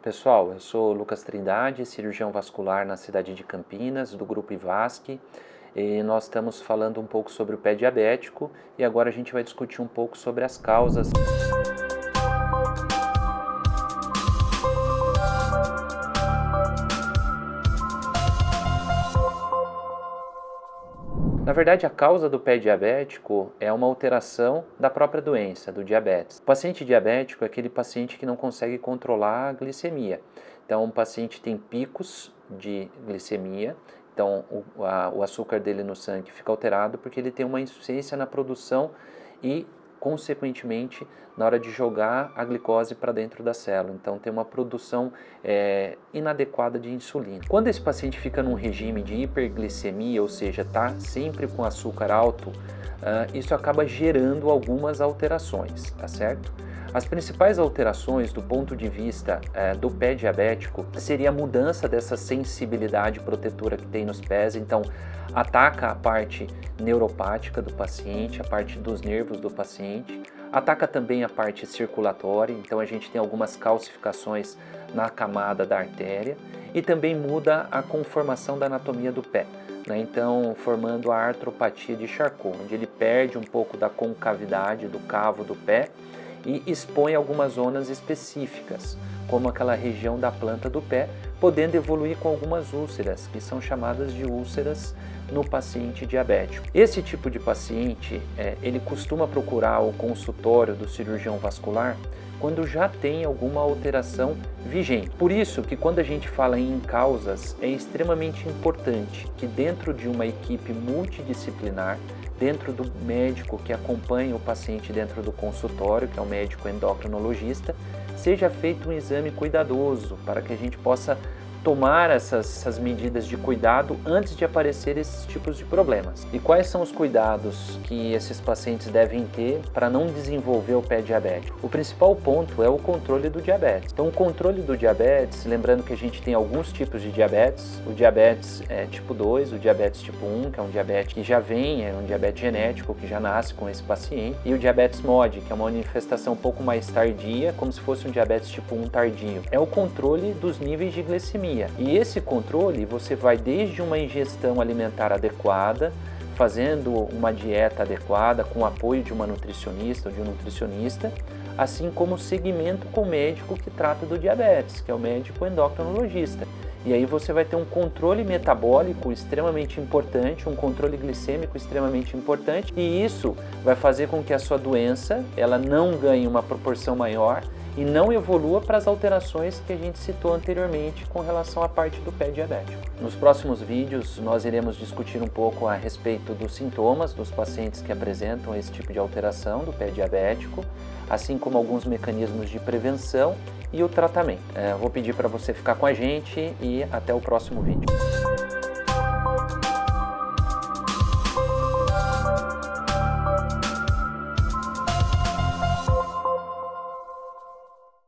Pessoal, eu sou Lucas Trindade, cirurgião vascular na cidade de Campinas, do grupo IVASC, e nós estamos falando um pouco sobre o pé diabético e agora a gente vai discutir um pouco sobre as causas. Na verdade, a causa do pé diabético é uma alteração da própria doença, do diabetes. O paciente diabético é aquele paciente que não consegue controlar a glicemia. Então, o paciente tem picos de glicemia, então o açúcar dele no sangue fica alterado porque ele tem uma insuficiência na produção e, consequentemente, na hora de jogar a glicose para dentro da célula. Então, tem uma produção inadequada de insulina. Quando esse paciente fica num regime de hiperglicemia, ou seja, está sempre com açúcar alto, isso acaba gerando algumas alterações, tá certo? As principais alterações do ponto de vista do pé diabético seria a mudança dessa sensibilidade protetora que tem nos pés, então ataca a parte neuropática do paciente, a parte dos nervos do paciente, ataca também a parte circulatória, então a gente tem algumas calcificações na camada da artéria e também muda a conformação da anatomia do pé, né? Então formando a artropatia de Charcot, onde ele perde um pouco da concavidade do cavo do pé e expõe algumas zonas específicas, como aquela região da planta do pé, podendo evoluir com algumas úlceras, que são chamadas de úlceras no paciente diabético. Esse tipo de paciente, ele costuma procurar o consultório do cirurgião vascular quando já tem alguma alteração vigente. Por isso que quando a gente fala em causas, é extremamente importante que dentro de uma equipe multidisciplinar, dentro do médico que acompanha o paciente dentro do consultório, que é o médico endocrinologista, seja feito um exame cuidadoso para que a gente possa tomar essas medidas de cuidado antes de aparecer esses tipos de problemas. E quais são os cuidados que esses pacientes devem ter para não desenvolver o pé diabético? O principal ponto é o controle do diabetes. Então, o controle do diabetes, lembrando que a gente tem alguns tipos de diabetes, o diabetes tipo 2, o diabetes tipo 1, que é um diabetes que já vem, é um diabetes genético, que já nasce com esse paciente, e o diabetes MOD, que é uma manifestação um pouco mais tardia, como se fosse um diabetes tipo 1 tardio. É o controle dos níveis de glicemia. E esse controle você vai desde uma ingestão alimentar adequada, fazendo uma dieta adequada, com o apoio de uma nutricionista ou de um nutricionista, assim como o segmento com o médico que trata do diabetes, que é o médico endocrinologista. E aí você vai ter um controle metabólico extremamente importante, um controle glicêmico extremamente importante, e isso vai fazer com que a sua doença ela não ganhe uma proporção maior e não evolua para as alterações que a gente citou anteriormente com relação à parte do pé diabético. Nos próximos vídeos nós iremos discutir um pouco a respeito dos sintomas dos pacientes que apresentam esse tipo de alteração do pé diabético, assim como alguns mecanismos de prevenção e o tratamento. Vou pedir para você ficar com a gente e até o próximo vídeo.